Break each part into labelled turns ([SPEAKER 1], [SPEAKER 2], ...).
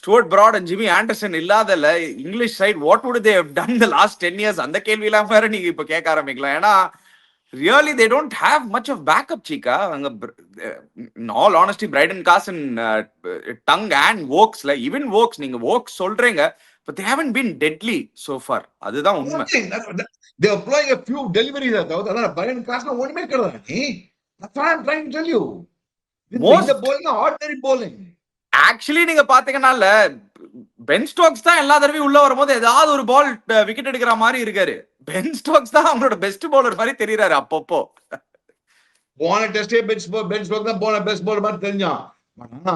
[SPEAKER 1] Stuart Broad and Jimmy Anderson இல்லாதல English side what would they have done the last 10 years அந்த கேள்விலாம் வேற நீங்க இப்ப கேட்க ஆரம்பிக்கலாம். ஏன்னா really they don't have much of backup, Chika. In all honesty, Bryden Carson, Tongue and Vokes, like even Vokes, நீங்க Vokes சொல்றீங்க, but they haven't been deadly so far. அதுதான் உண்மை.
[SPEAKER 2] They are playing a few deliveries அதாவது Bryden Carson ஒண்ணுமே கிடையாது. That's what I'm trying to tell you. Most the bowling ordinary bowling.
[SPEAKER 1] Actually நீங்க பாத்தீங்கன்னா Ben Stokes தான் எல்லா தடவையும் உள்ள வரும்போது ஏதாவது ஒரு பால் விக்கெட் எடுக்கிற மாதிரி இருக்காரு. பென் ஸ்டோக்ஸ் தான் அவங்களோட பெஸ்ட் பவுலர் மாதிரி தெரியுறாரு அப்பப்போ.
[SPEAKER 2] போன டெஸ்டே பென் ஸ்டோக்ஸ் தான் போன பெஸ்ட் பவுலர் மாதிரி தெரிஞ்சான். ஆனா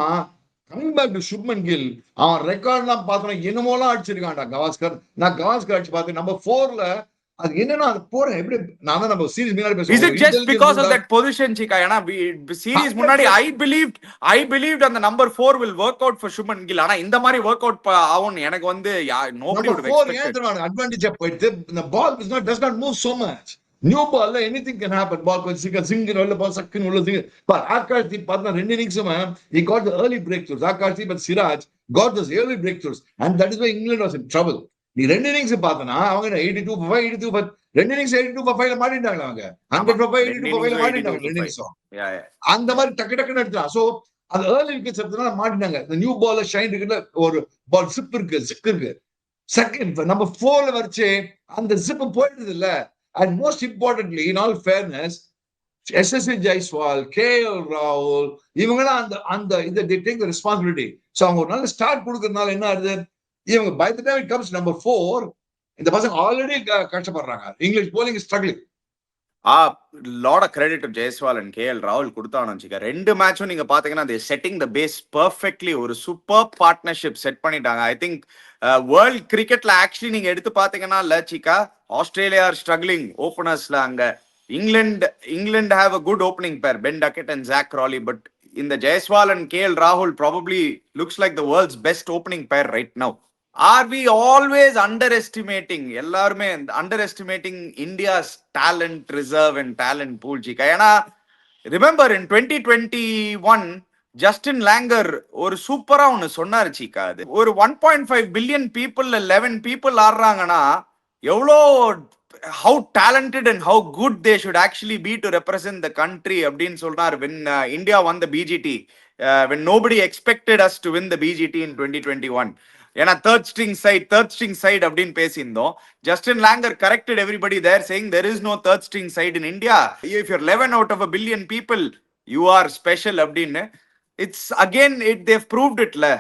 [SPEAKER 2] coming back to Shubman Gill, அவன் ரெக்கார்ட்லாம் பார்த்தோன்னா என்னமோலாம் அடிச்சிருக்கான்டா கவாஸ்கர். நான் கவாஸ்கர் அடிச்சு பார்த்தேன் நம்பர் 4ல. அது என்னன்னா அது போறேன் எப்படி நான் தான் நம்ம சீரிஸ் முன்னாடி பேசுறோம்.
[SPEAKER 1] Is it just because of that position, Chika? ஏனா சீரிஸ் முன்னாடி I believed அந்த number 4 will work out for Shubman Gill. ஆனா இந்த மாதிரி work out ஆகும் எனக்கு வந்து nobody would have expected.
[SPEAKER 2] Advantage போயிட்டு the ball does not move so much. New ball anything can happen. Ball கொஞ்சம் சிங்கிள் உள்ள பால் சக்குன்னு உள்ள சிங்கிள். but ஆகாஷ் தீப் பார்த்தா ரெண்டு இன்னிங்ஸும் he got the early breakthroughs. Akash Deep and Siraj got those early breakthroughs and that is why England was in trouble. நீ ரெண்டு innings பார்த்தனா அவங்க 82 for 5 82 for ரெண்டு இன்னிங்ஸ் 82 for 5ல மாட்டிட்டாங்க. அவங்க 100 for 5 82 for 5ல மாட்டிட்டாங்க ரெண்டு இன்னிங்ஸும். அந்த மாதிரி டக்கு டக்குன்னு எடுத்துறான். சோ அது early wickets எடுத்தனால மாட்டிட்டாங்க. the new ball shine இருக்குல ஒரு பால் சிப் இருக்கு செகண்ட் நம்பர் 4ல வர்ச்சே அந்த சிப் போயிடுது இல்ல. and most importantly in all fairness SSC Jaiswal, KL Rahul இவங்கலாம் அந்த இத they take the responsibility. So அவங்க ஒரு நல்ல ஸ்டார்ட் கொடுக்கறதுனால என்ன ஆகுது, இவங்க by the time it comes number 4 இந்த பசங்க ஆல்ரெடி கஷ்டப்படுறாங்க. English bowling is struggling.
[SPEAKER 1] lot of credit to Jaiswal and KL Rahul கொடுத்தானு வச்சுக்க. ரெண்டு மேட்சும் நீங்க பாத்தீங்கன்னா they setting the base perfectly. ஒரு சூப்பர் பார்ட்னர்ஷிப் செட் பண்ணிட்டாங்க. I think வேர்ல்ட் கிரிக்கெட்ல ஆக்சுவலி நீங்க எடுத்து பாத்தீங்கன்னா சிக்கா ஆஸ்திரேலியா ஆர் ஸ்ட்ரகிளிங் ஓபனர்ஸ்ல. அங்க England have a good opening pair, Ben Duckett and Zach Crawley, but in the Jaiswal and KL Rahul probably looks like the world's best opening pair right now. Are we always underestimating India's talent reserve and talent pool, Chika? ஏன்னா remember in 2021 Justin Langer ஒரு சூப்பரா ஒன்னு சொன்னாரு சீக்கா. அது ஒரு 1.5 billion people 11 people ஆடுறாங்கன்னா எவ்வளோ how talented and how good they should actually be to represent the country அப்படின்னு சொல்றாரு. when India won the BGT, when nobody expected us to win the BGT in 2021. ஏன்னா third string side அப்படின்னு பேசியிருந்தோம். Justin Langer corrected everybody there saying there is no third string side in India. if you're 11 out of a billion people you are special அப்படின்னு. it's again they've proved it la.